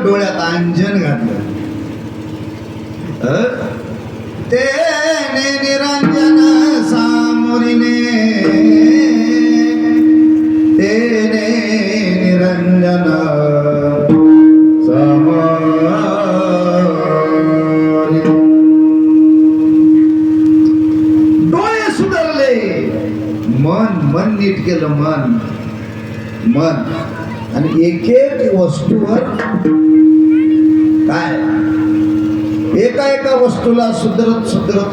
डोळ्यात अंजन घातलं. तेने निरंजन सामोरीने तेने निरंजन सामोरी. डोळे सुधारले, मन नीट केलं. मन आणि एक एक वस्तूवर काय एका वस्तूला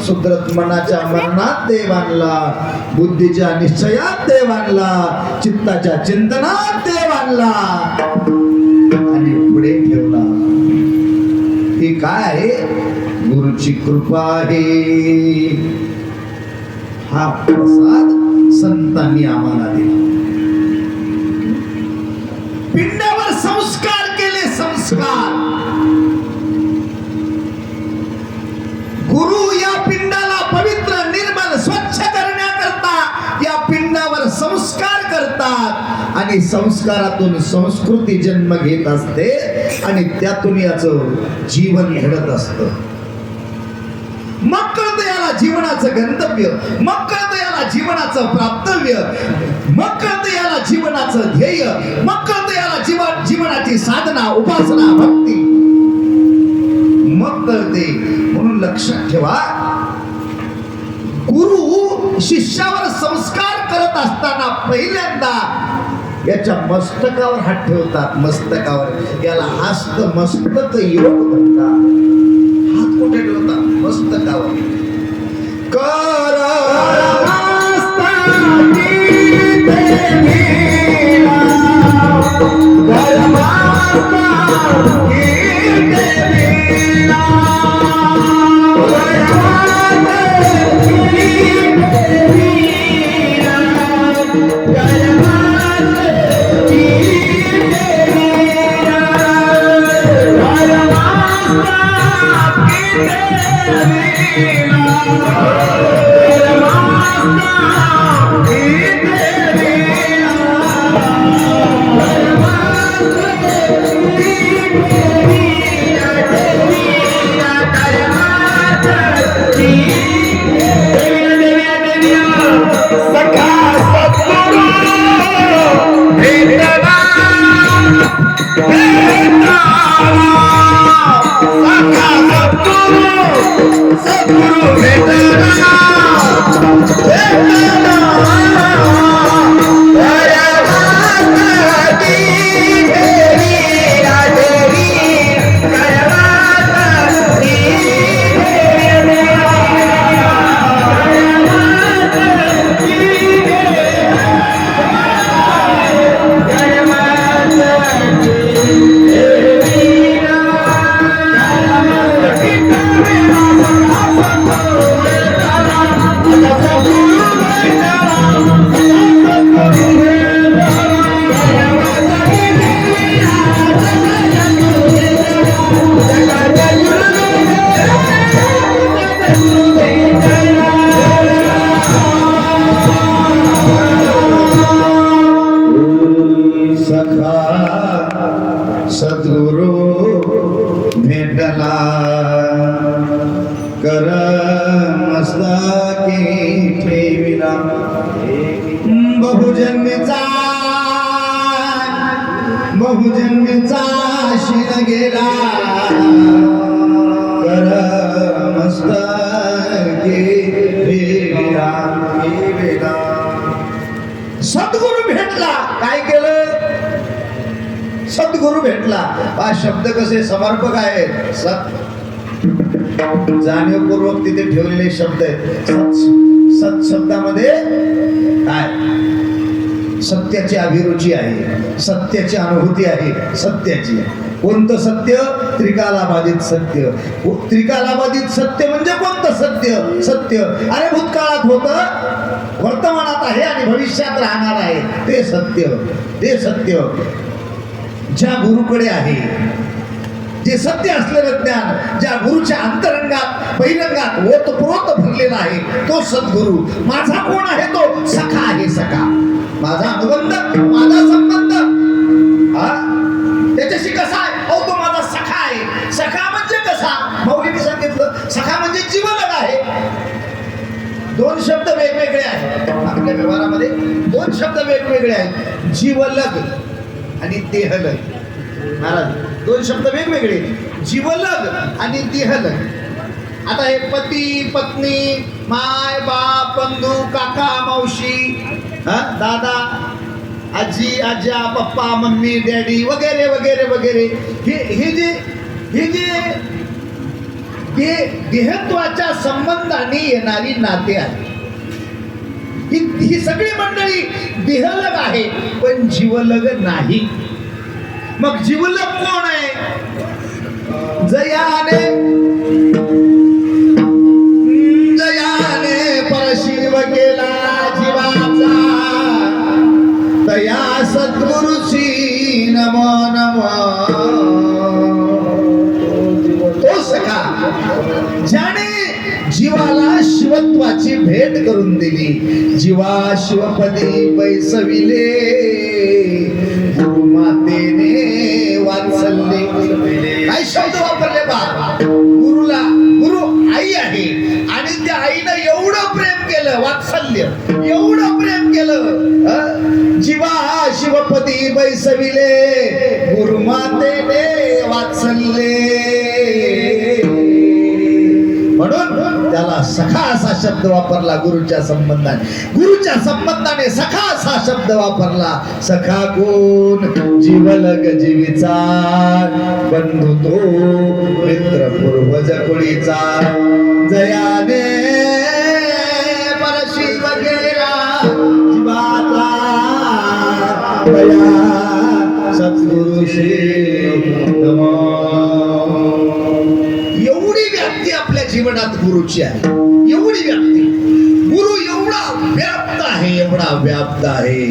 सुधरत मनाच्या मरणात देव आणला, बुद्धीच्या निश्चयात देव आणला, चित्ताच्या चिंतनात देव आणला आणि पुढे ठेवला. ही काय गुरुची कृपा आहे. हा प्रसाद संतांनी आम्हाला दिला. पिंडावर संस्कार केले. संस्कार गुरु या पिंडाला पवित्र निर्मल स्वच्छ करण्याकरता या पिंडावर संस्कार करतात आणि संस्कारातून संस्कृती जन्म घेत असते आणि त्यातून याचं जीवन घडत असतं. मग कळतं याला जीवनाचं गंतव्य, मग कळतं याला जीवनाचं प्राप्तव्य, मग कळतं याला जीवनाचं ध्येय, मग कळतं याला जीवनाची साधना, उपासना, भक्ती मग कळते. म्हणून लक्षात ठेवा, गुरु शिष्यावर संस्कार करत असताना पहिल्यांदा याच्या मस्तकावर हात ठेवतात. मस्तकावर याला हस्त मस्तक योग म्हणतात. हात कुठे ठेवतात? मस्तकावर. कर सद्गुरु भेटला कर मस्तकी ठेविला. बहुजन्मीचा शिन गेला कर मस्तकी ठेविला. सद्गुरु भेटला. काय केलं? सद्गुरु भेटला. हा शब्द कसे समर्पक आहेत. सत जाणीवपूर्वक तिथे ठेवलेले शब्द आहेत. सत शब्दामध्ये काय सत्याची अभिरुची आहे, सत्याची अनुभूती आहे. सत्याची कोणतं सत्य? त्रिकालाबाधित सत्य. त्रिकालाबाधित सत्य म्हणजे कोणतं सत्य? सत्य अरे भूतकाळात होतं, वर्तमानात आहे आणि भविष्यात राहणार आहे. ते सत्य. ते सत्य ज्या गुरुकडे आहे, जे सत्य असलेलं ज्ञान ज्या गुरुच्या अंतरंगात बहिरंगात ओतप्रोत भरलेला आहे, तो सद्गुरु. माझा कोण आहे? तो सखा आहे. सखा माझा अनुबंध, माझा संबंध त्याच्याशी कसा आहे? अहो तो माझा सखा आहे. सखा म्हणजे कसा? मौलीने सांगितलं सखा म्हणजे जीवलग आहे. दोन शब्द वेगवेगळे आहेत आपल्या व्यवहारामध्ये. दोन शब्द वेगवेगळे आहेत, जीवलग आणि देहलग. महाराज दोन शब्द वेगवेगळे, जीवलग आणि देहलग. आता हे पती पत्नी, माय बाप, बंधू, काका मावशी, दादा आजी आजा, पप्पा मम्मी डॅडी वगैरे वगैरे वगैरे, हे जे देहत्वाच्या संबंधाने येणारी नाते आहेत. ही सगळी मंडळी देहलग आहे पण जीवलग नाही. मग जीवलग कोण आहे? जयाने परशिव केला जीवाचा, तया सद्गुरुची नमो नमो. तो सखा ज्याने जीवाला शिवत्वाची भेट करून दिली. जीवा शिवपदी बैसविले, गुरुमातेने वात्सल्य. काय शब्द वापरले बा? गुरुला गुरु आई आहे आणि त्या आईनं एवढं प्रेम केलं, वात्सल्य एवढं प्रेम केलं. जीवा शिवपदी बैसविले, गुरुमातेने वात्सल्य. म्हणून त्याला सखा असा शब्द वापरला गुरुच्या संबंधाने. गुरुच्या संबंधाने सखा असा शब्द वापरला. सखा कोण? जीवलग जीवीचा, बंधू तो मित्र पूर्वज कुळीचा. जयाने परशिव केला जीवाचा, तया सद्गुरुशी नमो. आपल्या जीवनात गुरुची आहे, एवढी व्याप्ती. गुरु एवढा व्याप्त आहे, एवढा व्याप्त आहे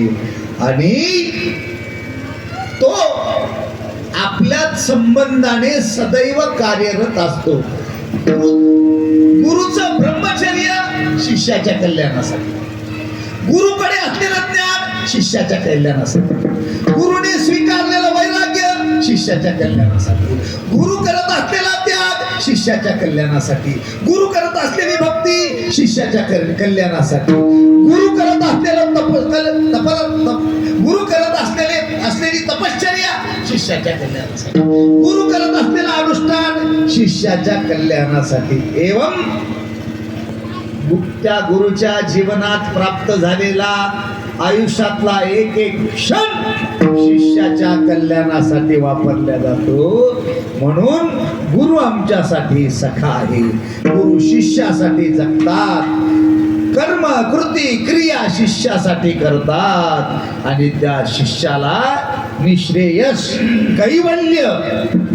आणि तो आपल्या संबंधाने सदैव कार्यरत असतो. गुरुचं ब्रह्मचर्य शिष्याच्या कल्याणासाठी, गुरुकडे असलेलं ज्ञान शिष्याच्या कल्याणासाठी, गुरुने स्वीकारलेलं वैराग्य शिष्याच्या कल्याणासाठी, गुरु करत असलेला त्याग शिष्याच्या कल्याणासाठी, गुरु करत असलेली भक्ती शिष्याच्या कल्याणासाठी, गुरु करत असलेलं गुरु करत असलेली तपश्चर्या शिष्याच्या कल्याणासाठी, गुरु करत असलेलं अनुष्ठान शिष्याच्या कल्याणासाठी. एवं त्या गुरुच्या जीवनात प्राप्त झालेला आयुष्यातला एक एक क्षण शिष्याच्या कल्याणासाठी वापरला जातो. म्हणून गुरु आमच्यासाठी सखा आहे. गुरु शिष्यासाठी जगतात, कर्म कृती क्रिया शिष्यासाठी करतात आणि त्या शिष्याला निश्रेयस कैवल्य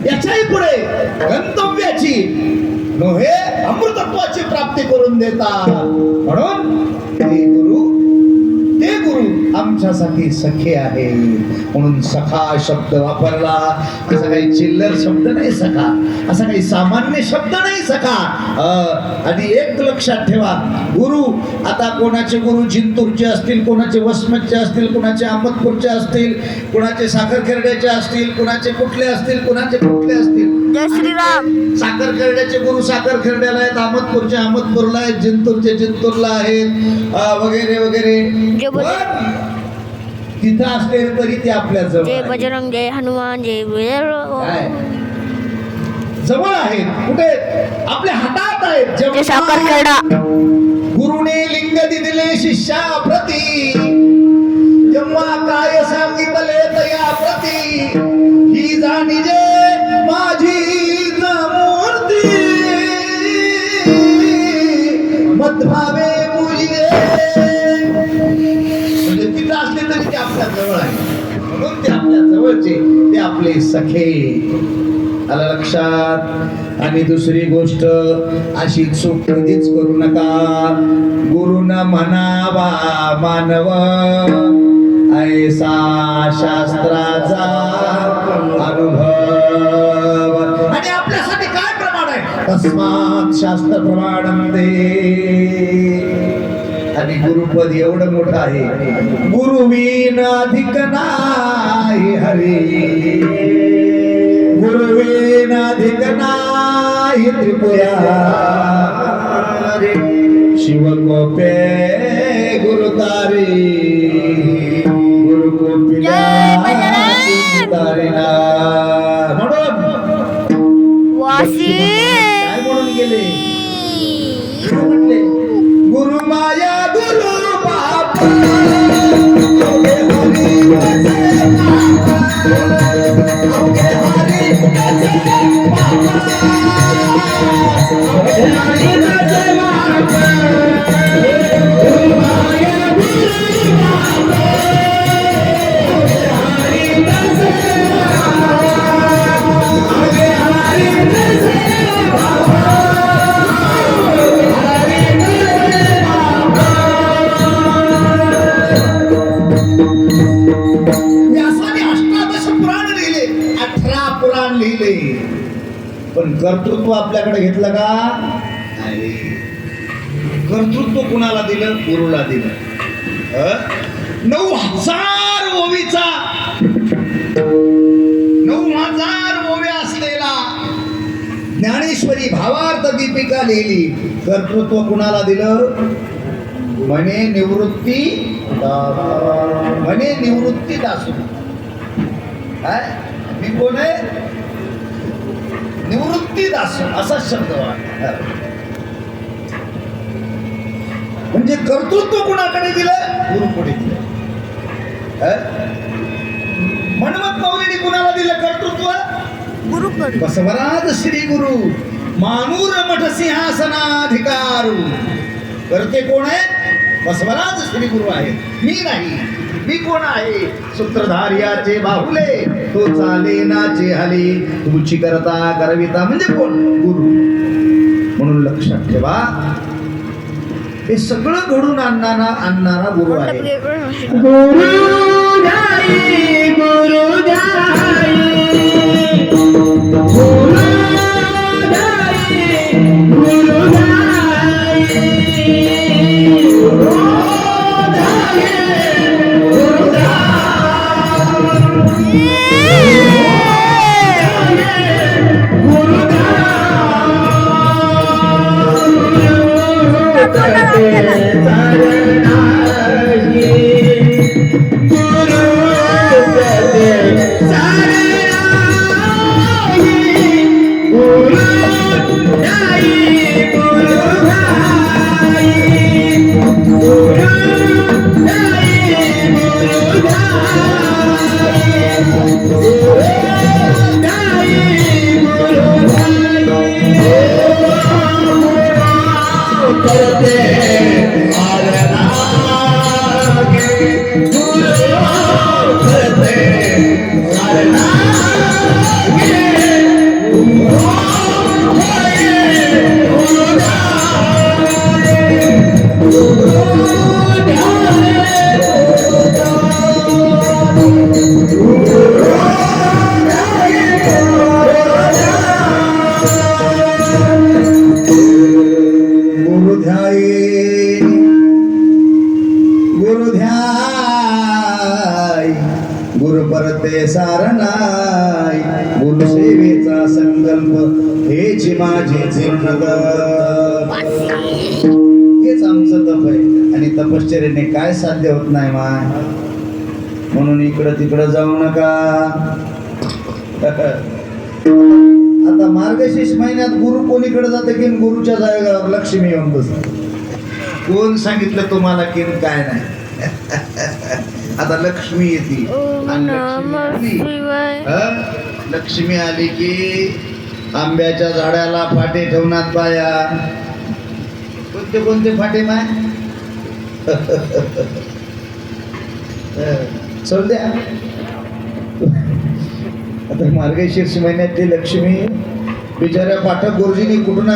याच्याही पुढे गंतव्याची नव्हे अमृतत्वाची प्राप्ती करून देतात. म्हणून ते गुरु आमच्यासाठी सखे आहे. म्हणून सखा शब्द वापरला. असा काही चिल्लर शब्द नाही सखा, असा काही सामान्य शब्द नाही सखा. आणि एक लक्षात ठेवा, गुरु आता कोणाचे गुरु जिंतूरचे असतील, कोणाचे वसमतचे असतील, कोणाचे अहमदपूरचे असतील, कोणाचे साखरखेर्ड्याचे असतील, कोणाचे कुठले असतील, कोणाचे कुठले असतील. जय श्रीराम. साखरखेर्ड्याचे गुरु साखरखेर्ड्याला आहेत, अहमदपूरचे अहमदपूरला आहेत, जिंतूरचे जिंतूरला आहेत वगैरे वगैरे. तिथं असले तरी ते आपल्या जवळ जय बजरंग, जय हनुमान, जय जवळ आहेत. कुठे? आपल्या हातात आहेत. जय साखरखेडा. गुरुने लिंग दिले शिष्याप्रती, जेव्हा काय सांगितले तया प्रती, ही माझी मूर्ती मधभावे मुलीने म्हणजे तिथं असले तरी ते आपल्या जवळ आहे म्हणून ते आपल्या जवळचे ते आपले सखे आलं लक्षात. आणि दुसरी गोष्ट अशी चूक कधीच करू नका. गुरुन म्हणावा मानव ऐसा शास्त्राचा अनुभव. आणि आपल्यासाठी काय प्रमाण आहे तस्मात शास्त्र प्रमाणंते. आणि गुरुपद एवढं मोठं आहे गुरुवीन अधिक नाही हरी. गुरुवीन अधिक नाही त्रिपुरा. शिवकोपे गुरुतारी गुरुकोपी तारिणा. म्हणून वासी काय म्हणून गेले म्हटले गुरु माया गुरु बाप व्यासाने अष्टादश पुराण लिहिले 18 पुराण लिहिले पण कर्तृत्व आपल्याकडे घेतलं का नाही. कर्तृत्व कुणाला दिलं गुरुला दिलं. 9,000 ओवीचा 9,000 ओव्या असलेला ज्ञानेश्वरी भावार्थ दीपिका लिहिली. कर्तृत्व कुणाला दिलं म्हणे निवृत्ती म्हणे निवृत्ती दासू. काय मी कोण आहे निवृत्ती दासू असा शब्द म्हणजे कर्तृत्व कुणाकडे दिलं गुरुकडे दिलं. मनमत मौलीने कुणाला दिलं कर्तृत्व गुरुकडे. बसवराज श्री गुरु मानूर मठ सिंहासनाधिकारू. करते कोण आहेत बसवराज श्री गुरु आहेत. मी नाही. मी कोण आहे सूत्रधार्याचे बाहुले तो चालेनाचे हले तुमची करता करविता म्हणजे कोण गुरु. म्हणून लक्षात ठेवा हे सगळं घडून आणणारा गुरु आहे. गुरुपरते सारनाय गुरुसेवेचा संकल्प हेच माझे जीर्ण. हेच आमचं तप आहे आणि तपश्चर्याने काय साध्य होत नाही माय. म्हणून इकडं तिकडं जाऊ नका. आता मार्गशीर्ष महिन्यात गुरु कोणीकडे जाते की गुरुच्या जागेवर लक्ष्मी येऊन बसते. कोण सांगितलं तुम्हाला की काय नाही. आता लक्ष्मी येते ओम नमः शिवाय. लक्ष्मी आली की आंब्याच्या झाडाला फाटे ठेवण्यात बाया. कोणते कोणते फाटे माय? चल द्या. आता मार्गशीर्ष महिन्यात ती लक्ष्मी बिचाऱ्या पाठक गुरुजींनी कुठून